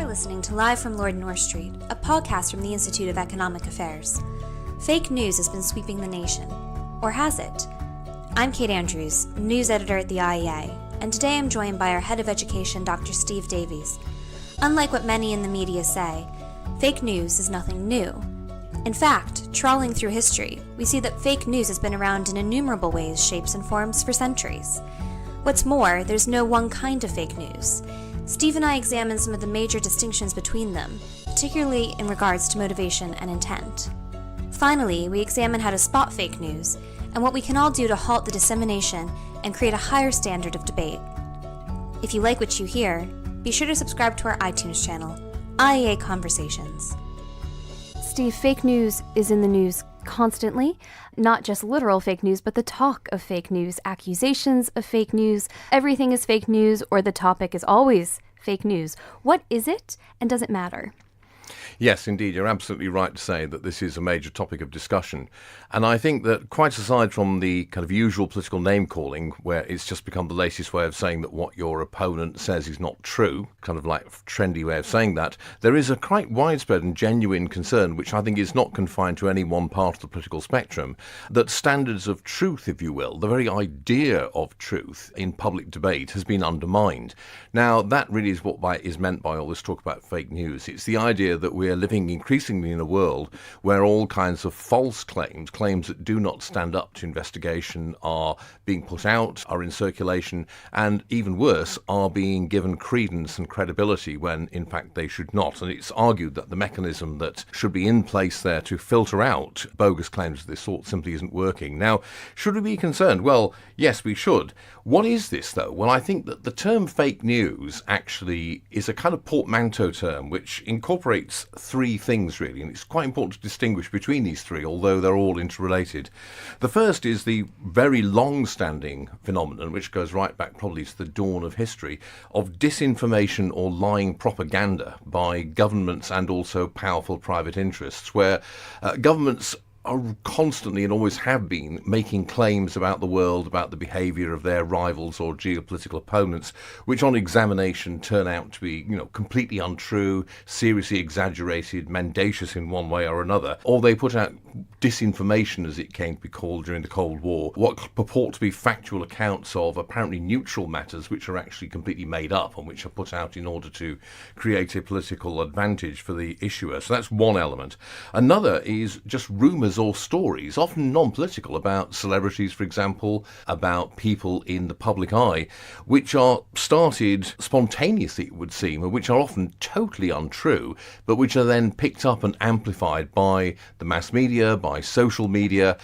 You're listening to Live from Lord North Street, a podcast from the Institute of Economic Affairs. Fake news has been sweeping the nation. Or has it? I'm Kate Andrews, news editor at the IEA, and today I'm joined by our head of education, Dr. Steve Davies. Unlike what many in the media say, fake news is nothing new. In fact, trawling through history, we see that fake news has been around in innumerable ways, shapes, and forms for centuries. What's more, there's no one kind of fake news. Steve and I examine some of the major distinctions between them, particularly in regards to motivation and intent. Finally, we examine how to spot fake news and what we can all do to halt the dissemination and create a higher standard of debate. If you like what you hear, be sure to subscribe to our iTunes channel, IEA Conversations. Steve, fake news is in the news constantly, not just literal fake news, but the talk of fake news, accusations of fake news. Everything is fake news, or the topic is always fake news. What is it, and does it matter? Yes, indeed. You're absolutely right to say that this is a major topic of discussion. And I think that quite aside from the kind of usual political name-calling, where it's just become the latest way of saying that what your opponent says is not true, kind of like a trendy way of saying that, there is a quite widespread and genuine concern, which I think is not confined to any one part of the political spectrum, that standards of truth, if you will, the very idea of truth in public debate has been undermined. Now, that really is what is meant by all this talk about fake news. It's the idea that we're living increasingly in a world where all kinds of false claims that do not stand up to investigation are being put out, are in circulation, and even worse, are being given credence and credibility when in fact they should not. And it's argued that the mechanism that should be in place there to filter out bogus claims of this sort simply isn't working. Now, should we be concerned? Well, yes, we should. What is this, though? Well, I think that the term fake news actually is a kind of portmanteau term which incorporates three things, really, and it's quite important to distinguish between these three, although they're all interrelated. The first is the very long-standing phenomenon, which goes right back probably to the dawn of history, of disinformation or lying propaganda by governments and also powerful private interests, where governments are constantly and always have been making claims about the world, about the behaviour of their rivals or geopolitical opponents, which on examination turn out to be, completely untrue, seriously exaggerated, mendacious in one way or another. Or they put out disinformation, as it came to be called during the Cold War, what purport to be factual accounts of apparently neutral matters, which are actually completely made up and which are put out in order to create a political advantage for the issuer. So that's one element. Another is just rumours or stories, often non-political, about celebrities, for example, about people in the public eye, which are started spontaneously, it would seem, and which are often totally untrue, but which are then picked up and amplified by the mass media, by social media,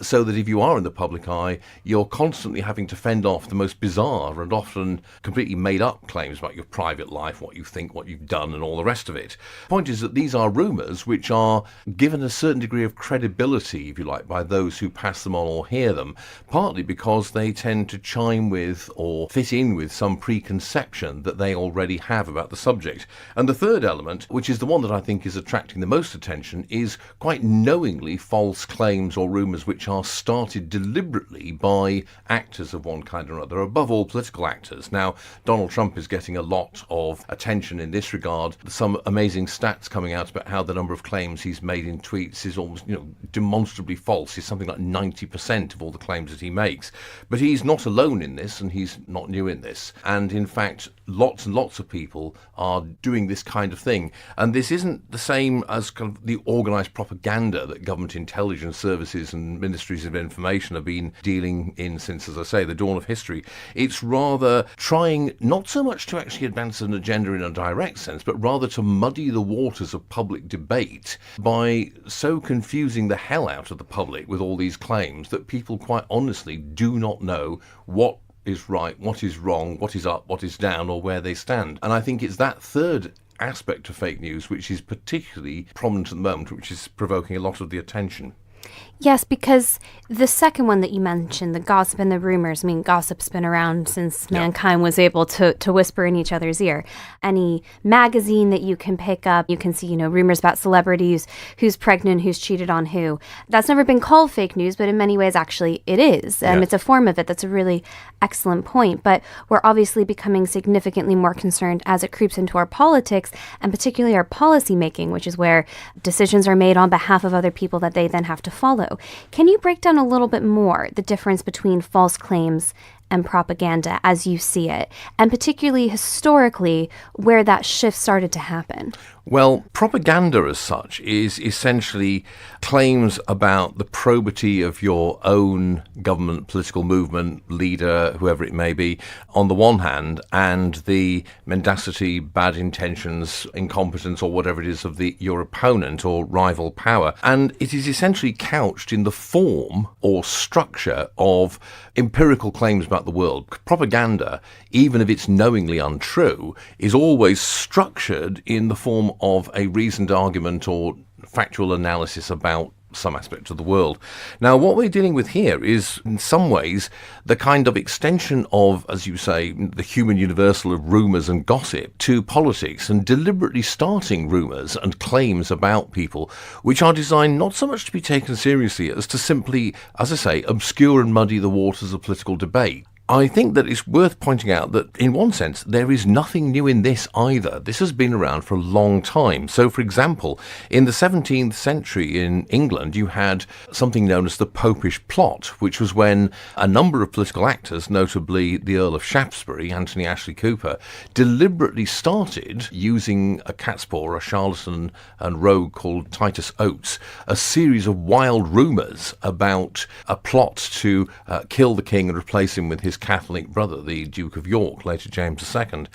so that if you are in the public eye, you're constantly having to fend off the most bizarre and often completely made-up claims about your private life, what you think, what you've done, and all the rest of it. The point is that these are rumours which are given a certain degree of credibility, if you like, by those who pass them on or hear them, partly because they tend to chime with or fit in with some preconception that they already have about the subject. And the third element, which is the one that I think is attracting the most attention, is quite knowingly false claims or rumours which are started deliberately by actors of one kind or another, above all political actors. Now, Donald Trump is getting a lot of attention in this regard. Some amazing stats coming out about how the number of claims he's made in tweets is almost, demonstrably false. Is something like 90% of all the claims that he makes. But he's not alone in this, and he's not new in this. And in fact, lots and lots of people are doing this kind of thing. And this isn't the same as kind of the organised propaganda that government intelligence services and ministries of information have been dealing in since, as I say, the dawn of history. It's rather trying not so much to actually advance an agenda in a direct sense, but rather to muddy the waters of public debate by so confusing the hell out of the public with all these claims that people quite honestly do not know what is right, what is wrong, what is up, what is down, or where they stand. And I think it's that third aspect of fake news which is particularly prominent at the moment, which is provoking a lot of the attention. Yes, because the second one that you mentioned, the gossip and the rumors, I mean, gossip's been around since mankind was able to whisper in each other's ear. Any magazine that you can pick up, you can see, rumors about celebrities, who's pregnant, who's cheated on who. That's never been called fake news, but in many ways, actually, it is. It's a form of it. That's a really excellent point. But we're obviously becoming significantly more concerned as it creeps into our politics, and particularly our policy making, which is where decisions are made on behalf of other people that they then have to follow. Can you break down a little bit more the difference between false claims and propaganda as you see it, and particularly historically where that shift started to happen? Well, propaganda as such is essentially claims about the probity of your own government, political movement, leader, whoever it may be, on the one hand, and the mendacity, bad intentions, incompetence, or whatever it is of your opponent or rival power. And it is essentially couched in the form or structure of empirical claims about the world. Propaganda, even if it's knowingly untrue, is always structured in the form of a reasoned argument or factual analysis about some aspect of the world. Now, what we're dealing with here is, in some ways, the kind of extension of, as you say, the human universal of rumours and gossip to politics, and deliberately starting rumours and claims about people which are designed not so much to be taken seriously as to simply, as I say, obscure and muddy the waters of political debate. I think that it's worth pointing out that, in one sense, there is nothing new in this either. This has been around for a long time. So, for example, in the 17th century in England, you had something known as the Popish Plot, which was when a number of political actors, notably the Earl of Shaftesbury, Anthony Ashley Cooper, deliberately started, using a catspaw, a charlatan and rogue called Titus Oates, a series of wild rumours about a plot to kill the king and replace him with his Catholic brother, the Duke of York, later James II.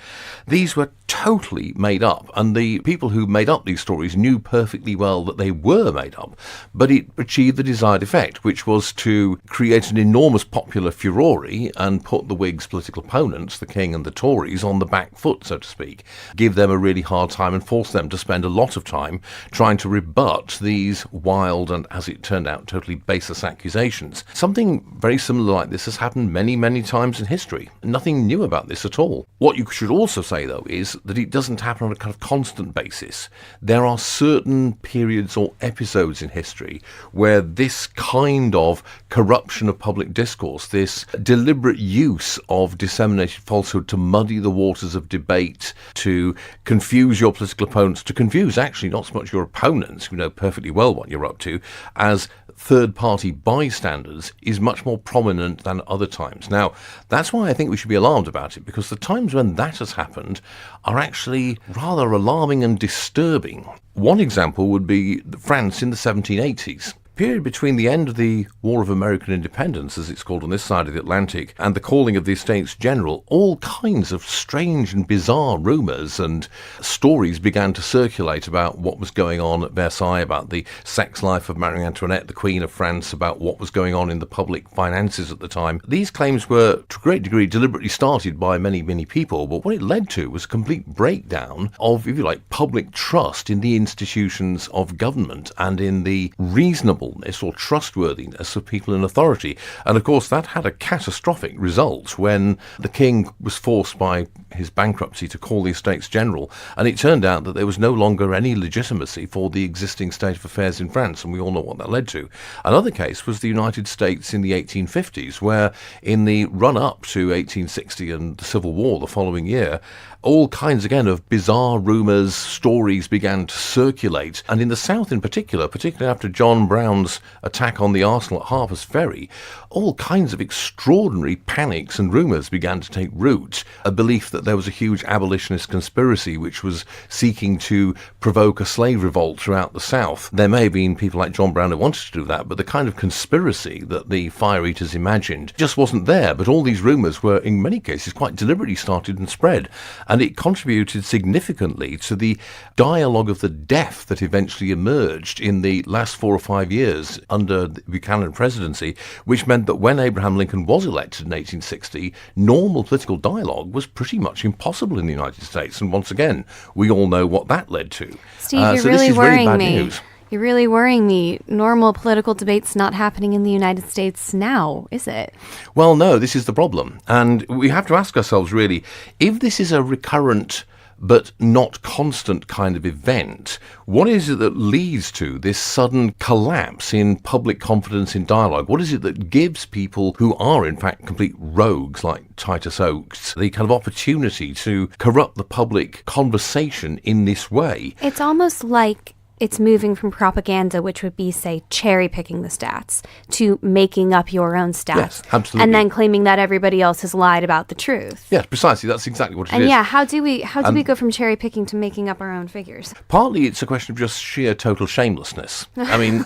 These were totally made up, and the people who made up these stories knew perfectly well that they were made up, but it achieved the desired effect, which was to create an enormous popular furore and put the Whigs' political opponents, the King and the Tories, on the back foot, so to speak, give them a really hard time and force them to spend a lot of time trying to rebut these wild and, as it turned out, totally baseless accusations. Something very similar like this has happened many, many times in history. Nothing new about this at all. What you should also say, though, is that it doesn't happen on a kind of constant basis. There are certain periods or episodes in history where this kind of corruption of public discourse, this deliberate use of disseminated falsehood to muddy the waters of debate, to confuse your political opponents, to confuse actually not so much your opponents, who know perfectly well what you're up to, as third-party bystanders, is much more prominent than other times. Now, that's why I think we should be alarmed about it, because the times when that has happened are actually rather alarming and disturbing. One example would be France in the 1780s. Period between the end of the War of American Independence, as it's called on this side of the Atlantic, and the calling of the Estates General, all kinds of strange and bizarre rumours and stories began to circulate about what was going on at Versailles, about the sex life of Marie Antoinette, the Queen of France, about what was going on in the public finances at the time. These claims were, to a great degree, deliberately started by many, many people, but what it led to was a complete breakdown of, if you like, public trust in the institutions of government and in the reasonable or trustworthiness of people in authority. And of course that had a catastrophic result when the king was forced by his bankruptcy to call the Estates General, and it turned out that there was no longer any legitimacy for the existing state of affairs in France, and we all know what that led to. Another case was the United States in the 1850s, where in the run-up to 1860 and the Civil War the following year, all kinds, again, of bizarre rumours, stories began to circulate. And in the South in particular, particularly after John Brown's attack on the Arsenal at Harper's Ferry, all kinds of extraordinary panics and rumours began to take root. A belief that there was a huge abolitionist conspiracy which was seeking to provoke a slave revolt throughout the South. There may have been people like John Brown who wanted to do that, but the kind of conspiracy that the fire eaters imagined just wasn't there. But all these rumours were, in many cases, quite deliberately started and spread. And it contributed significantly to the dialogue of the deaf that eventually emerged in the last 4 or 5 years under the Buchanan presidency, which meant that when Abraham Lincoln was elected in 1860, normal political dialogue was pretty much impossible in the United States. And once again, we all know what that led to. Steve, you're so really this is worrying really bad me. news. You're really worrying me. Normal political debate's not happening in the United States now, is it? Well, no, this is the problem. And we have to ask ourselves, really, if this is a recurrent but not constant kind of event, what is it that leads to this sudden collapse in public confidence in dialogue? What is it that gives people who are, in fact, complete rogues like Titus Oakes the kind of opportunity to corrupt the public conversation in this way? It's almost like it's moving from propaganda, which would be, say, cherry-picking the stats, to making up your own stats. Yes, absolutely. And then claiming that everybody else has lied about the truth. Yes, precisely. That's exactly what it is. And yeah, how do we go from cherry-picking to making up our own figures? Partly it's a question of just sheer total shamelessness. I mean,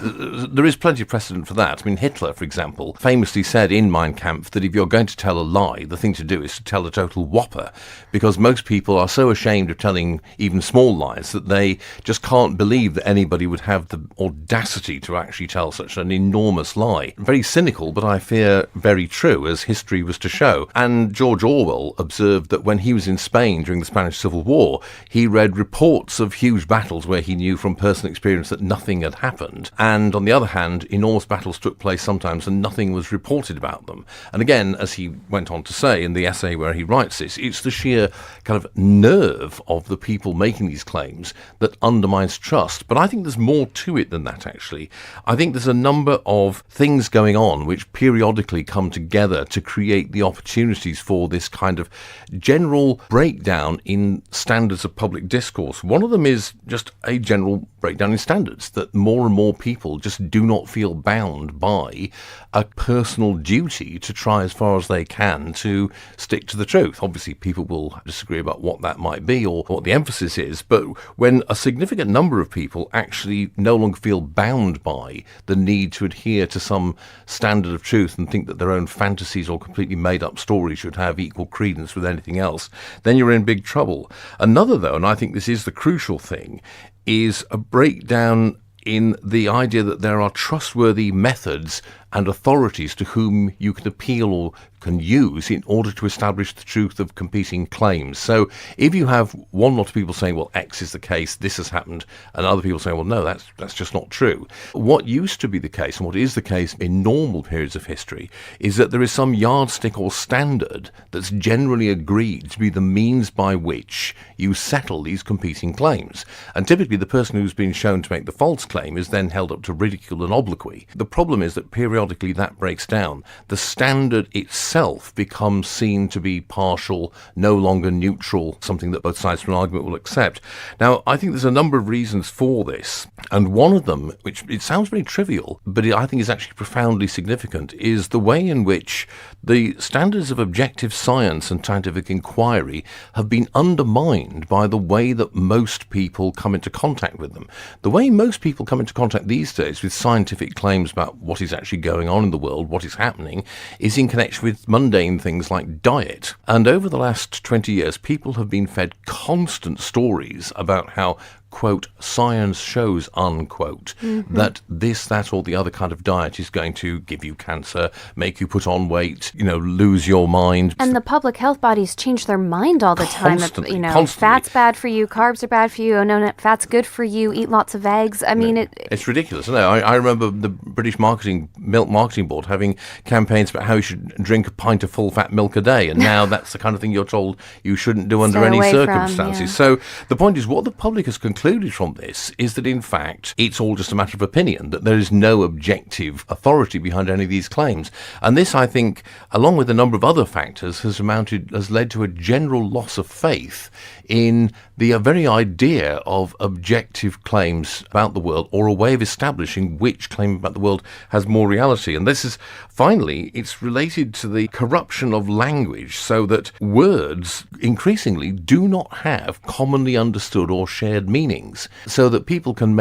there is plenty of precedent for that. I mean, Hitler, for example, famously said in Mein Kampf that if you're going to tell a lie, the thing to do is to tell a total whopper, because most people are so ashamed of telling even small lies that they just can't believe that anybody would have the audacity to actually tell such an enormous lie. Very cynical, but I fear very true, as history was to show. And George Orwell observed that when he was in Spain during the Spanish Civil War, he read reports of huge battles where he knew from personal experience that nothing had happened. And on the other hand, enormous battles took place sometimes and nothing was reported about them. And again, as he went on to say in the essay where he writes this, it's the sheer kind of nerve of the people making these claims that undermines trust. But I think there's more to it than that, actually. I think there's a number of things going on which periodically come together to create the opportunities for this kind of general breakdown in standards of public discourse. One of them is just a general breakdown in standards, that more and more people just do not feel bound by a personal duty to try as far as they can to stick to the truth. Obviously, people will disagree about what that might be or what the emphasis is, but when a significant number of people actually no longer feel bound by the need to adhere to some standard of truth and think that their own fantasies or completely made-up stories should have equal credence with anything else, then you're in big trouble. Another, though, and I think this is the crucial thing, is a breakdown in the idea that there are trustworthy methods and authorities to whom you can appeal or can use in order to establish the truth of competing claims. So if you have one lot of people saying, well, X is the case, this has happened, and other people saying, well, no, that's just not true. What used to be the case, and what is the case in normal periods of history, is that there is some yardstick or standard that's generally agreed to be the means by which you settle these competing claims. And typically the person who's been shown to make the false claim is then held up to ridicule and obloquy. The problem is that periodically that breaks down. The standard itself becomes seen to be partial, no longer neutral, something that both sides of an argument will accept. Now, I think there's a number of reasons for this, and one of them, which it sounds very trivial, but I think is actually profoundly significant, is the way in which the standards of objective science and scientific inquiry have been undermined by the way that most people come into contact with them. The way most people come into contact these days with scientific claims about what is actually going on in the world, what is happening, is in connection with mundane things like diet. And over the last 20 years, people have been fed constant stories about how, quote, science shows, unquote, that this, that, or the other kind of diet is going to give you cancer, make you put on weight, lose your mind. And the public health bodies change their mind all the time. Constantly. Fat's bad for you, carbs are bad for you, oh no, fat's good for you, eat lots of eggs. I mean, it's ridiculous. No, I remember the British Milk Marketing Board having campaigns about how you should drink a pint of full-fat milk a day, and now that's the kind of thing you're told you shouldn't do under any circumstances. So the point is, what the public has concluded from this is that, in fact, it's all just a matter of opinion, that there is no objective authority behind any of these claims. And this, I think, along with a number of other factors, has led to a general loss of faith in the very idea of objective claims about the world, or a way of establishing which claim about the world has more reality. And this is, finally, it's related to the corruption of language, so that words increasingly do not have commonly understood or shared meanings, so that people can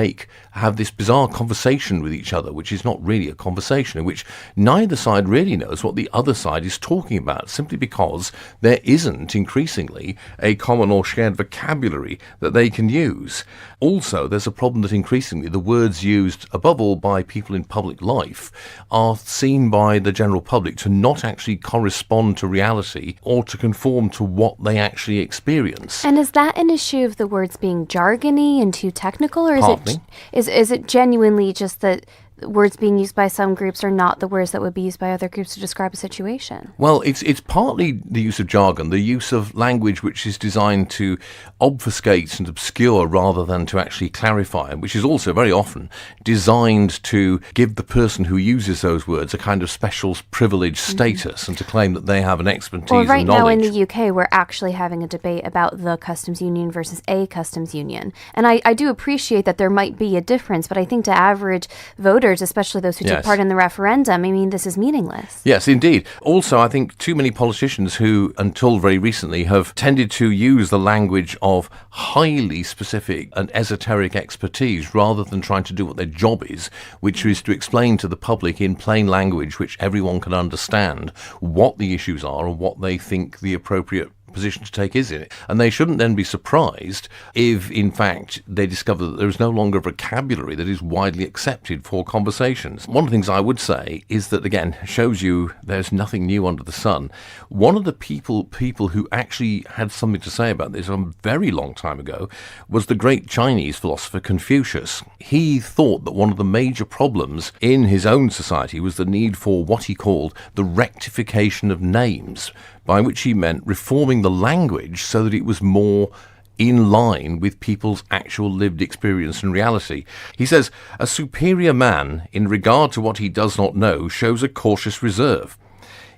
have this bizarre conversation with each other, which is not really a conversation, in which neither side really knows what the other side is talking about, simply because there isn't increasingly a common or shared vocabulary that they can use. Also, there's a problem that increasingly the words used, above all by people in public life, are seen by the general public to not actually correspond to reality or to conform to what they actually experience. And is that an issue of the words being jargon jargony and too technical, or Partly. is it genuinely just that words being used by some groups are not the words that would be used by other groups to describe a situation? Well, it's partly the use of jargon, the use of language which is designed to obfuscate and obscure rather than to actually clarify, which is also very often designed to give the person who uses those words a kind of special privileged status and to claim that they have an expertise Well, right and now in knowledge. the UK, we're actually having a debate about the customs union versus a customs union. And I do appreciate that there might be a difference, but I think to average voters, especially those who took Yes. part in the referendum, I mean, this is meaningless. Yes, indeed. Also, I think too many politicians who, until very recently, have tended to use the language of highly specific and esoteric expertise rather than trying to do what their job is, which is to explain to the public in plain language which everyone can understand what the issues are and what they think the appropriate position to take is in it. And they shouldn't then be surprised if, in fact, they discover that there is no longer a vocabulary that is widely accepted for conversations. One of the things I would say is that, again, shows you there's nothing new under the sun. One of the people who actually had something to say about this a very long time ago was the great Chinese philosopher Confucius. He thought that one of the major problems in his own society was the need for what he called the rectification of names, by which he meant reforming the language so that it was more in line with people's actual lived experience and reality. He says, "A superior man, in regard to what he does not know, shows a cautious reserve.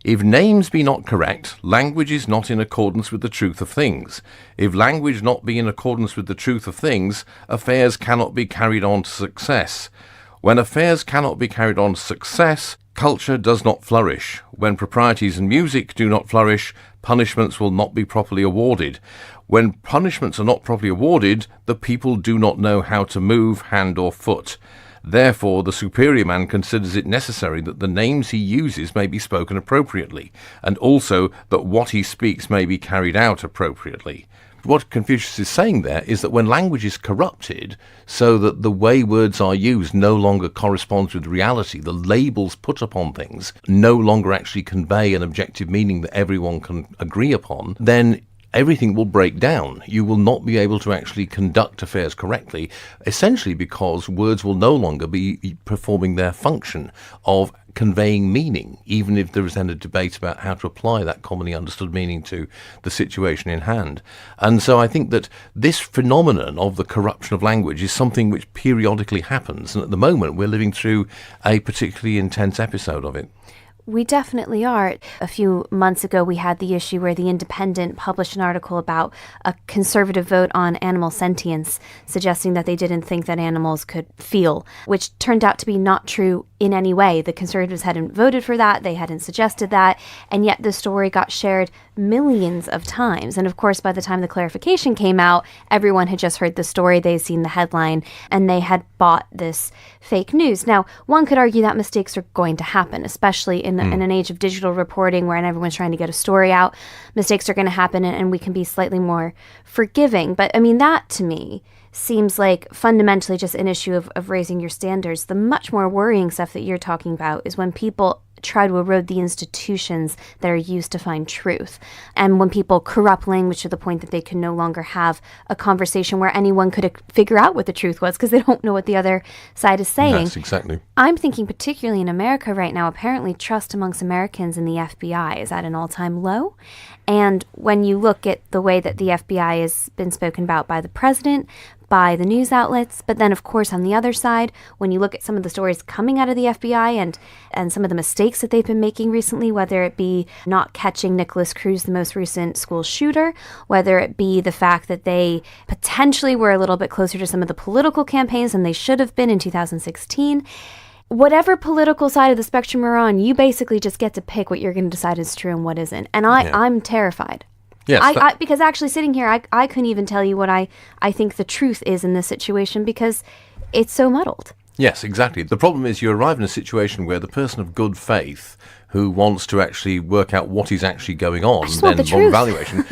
If names be not correct, language is not in accordance with the truth of things. If language not be in accordance with the truth of things, affairs cannot be carried on to success. When affairs cannot be carried on to success, culture does not flourish. When proprieties in music do not flourish, punishments will not be properly awarded. When punishments are not properly awarded, the people do not know how to move hand or foot. Therefore, the superior man considers it necessary that the names he uses may be spoken appropriately, and also that what he speaks may be carried out appropriately." What Confucius is saying there is that when language is corrupted so that the way words are used no longer corresponds with reality, the labels put upon things no longer actually convey an objective meaning that everyone can agree upon, then everything will break down. You will not be able to actually conduct affairs correctly, essentially because words will no longer be performing their function of conveying meaning, even if there is then a debate about how to apply that commonly understood meaning to the situation in hand. And so I think that this phenomenon of the corruption of language is something which periodically happens, and at the moment we're living through a particularly intense episode of it. We definitely are. A few months ago, we had the issue where The Independent published an article about a conservative vote on animal sentience, suggesting that they didn't think that animals could feel, which turned out to be not true in any way. The conservatives hadn't voted for that, they hadn't suggested that, and yet the story got shared millions of times. And of course, by the time the clarification came out, everyone had just heard the story, they had seen the headline, and they had bought this fake news. Now, one could argue that mistakes are going to happen, especially in an age of digital reporting where everyone's trying to get a story out. Mistakes are going to happen, and we can be slightly more forgiving. But I mean, that to me seems like fundamentally just an issue of raising your standards. The much more worrying stuff that you're talking about is when people try to erode the institutions that are used to find truth. And when people corrupt language to the point that they can no longer have a conversation where anyone could figure out what the truth was because they don't know what the other side is saying. Yes, exactly. I'm thinking particularly in America right now, apparently trust amongst Americans in the FBI is at an all-time low. And when you look at the way that the FBI has been spoken about by the president, by the news outlets, but then of course on the other side, when you look at some of the stories coming out of the FBI and some of the mistakes that they've been making recently, whether it be not catching Nicholas Cruz, the most recent school shooter, whether it be the fact that they potentially were a little bit closer to some of the political campaigns than they should have been in 2016. Whatever political side of the spectrum you're on, you basically just get to pick what you're going to decide is true and what isn't. And I'm terrified. Yes, because actually sitting here, I couldn't even tell you what I think the truth is in this situation because it's so muddled. Yes, exactly. The problem is you arrive in a situation where the person of good faith who wants to actually work out what is actually going on, want the then truth. evaluation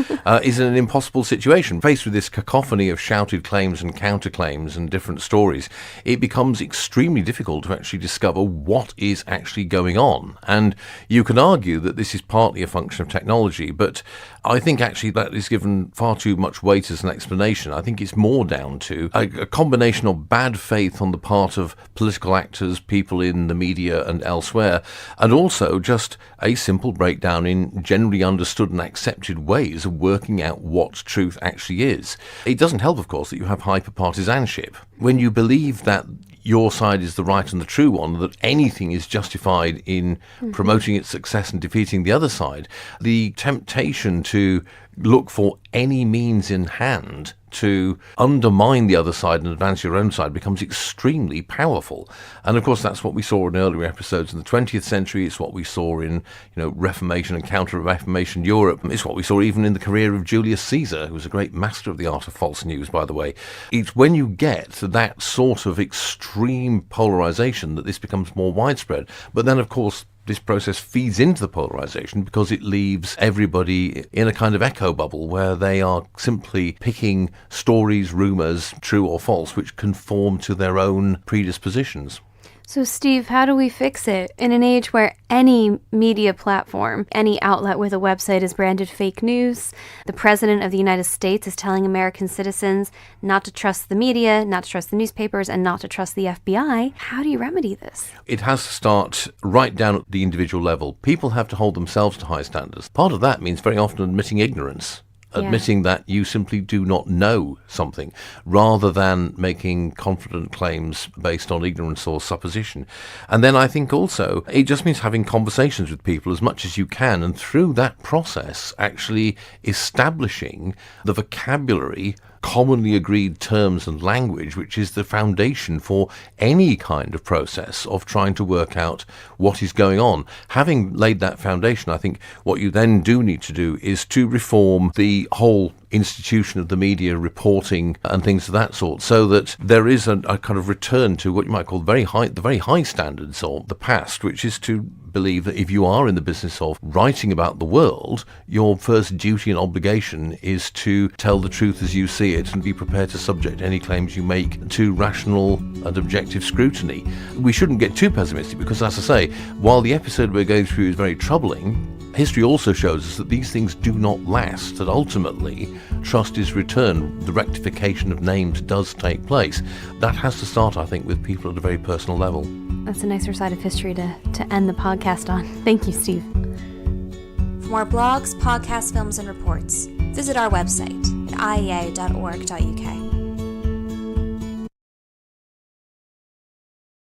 is an impossible situation. Faced with this cacophony of shouted claims and counterclaims and different stories, it becomes extremely difficult to actually discover what is actually going on. And you can argue that this is partly a function of technology, but I think actually that is given far too much weight as an explanation. I think it's more down to a combination of bad faith on the part of political actors, people in the media and elsewhere, and also just a simple breakdown in generally understood and accepted ways of working out what truth actually is. It doesn't help, of course, that you have hyper-partisanship. When you believe that your side is the right and the true one, that anything is justified in promoting its success and defeating the other side, the temptation to look for any means in hand to undermine the other side and advance your own side becomes extremely powerful. And of course, that's what we saw in earlier episodes in the 20th century. It's what we saw in, Reformation and Counter-Reformation Europe. It's what we saw even in the career of Julius Caesar, who was a great master of the art of false news, by the way. It's when you get that sort of extreme polarization that this becomes more widespread. But then, of course, this process feeds into the polarization because it leaves everybody in a kind of echo bubble where they are simply picking stories, rumors, true or false, which conform to their own predispositions. So, Steve, how do we fix it in an age where any media platform, any outlet with a website is branded fake news? The President of the United States is telling American citizens not to trust the media, not to trust the newspapers, and not to trust the FBI. How do you remedy this? It has to start right down at the individual level. People have to hold themselves to high standards. Part of that means very often admitting ignorance. Admitting that you simply do not know something, rather than making confident claims based on ignorance or supposition. And then I think also it just means having conversations with people as much as you can, and through that process actually establishing the vocabulary, commonly agreed terms and language, which is the foundation for any kind of process of trying to work out what is going on. Having laid that foundation, I think what you then do need to do is to reform the whole institution of the media reporting and things of that sort, so that there is a kind of return to what you might call the very high standards of the past, which is to believe that if you are in the business of writing about the world, your first duty and obligation is to tell the truth as you see it and be prepared to subject any claims you make to rational and objective scrutiny. We shouldn't get too pessimistic because, as I say, while the episode we're going through is very troubling, history also shows us that these things do not last, that ultimately trust is returned, the rectification of names does take place. That has to start, I think, with people at a very personal level. That's a nicer side of history to end the podcast on. Thank you, Steve. For more blogs, podcasts, films, and reports, visit our website at iea.org.uk.